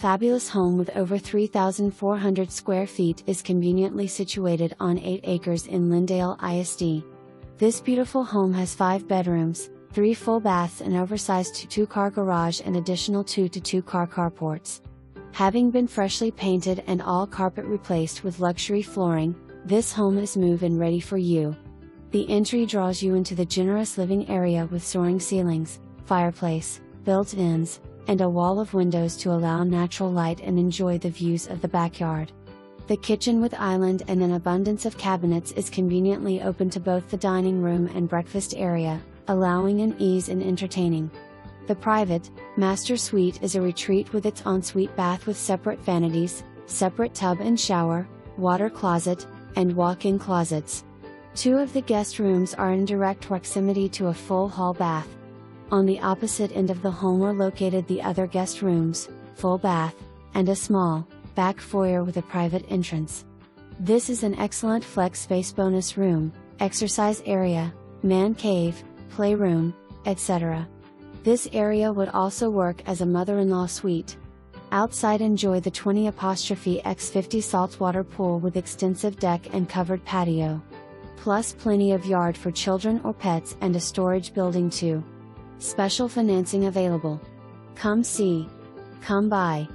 Fabulous home with over 3,400 square feet is conveniently situated on 8 acres in Lindale ISD. This beautiful home has 5 bedrooms, 3 full baths, an oversized 2-car garage and additional 2 to 2-car carports. Having been freshly painted and all carpet replaced with luxury flooring, this home is move-in ready for you. The entry draws you into the generous living area with soaring ceilings, fireplace, built-ins, and a wall of windows to allow natural light and enjoy the views of the backyard. The kitchen with island and an abundance of cabinets is conveniently open to both the dining room and breakfast area, allowing an ease in entertaining. The private, master suite is a retreat with its ensuite bath with separate vanities, separate tub and shower, water closet, and walk-in closets. 2 of the guest rooms are in direct proximity to a full hall bath. On the opposite end of the home are located the other guest rooms, full bath, and a small, back foyer with a private entrance. This is an excellent flex space bonus room, exercise area, man cave, playroom, etc. This area would also work as a mother-in-law suite. Outside enjoy the 20x50 saltwater pool with extensive deck and covered patio. Plus plenty of yard for children or pets and a storage building too. Special financing available. Come see. Come buy.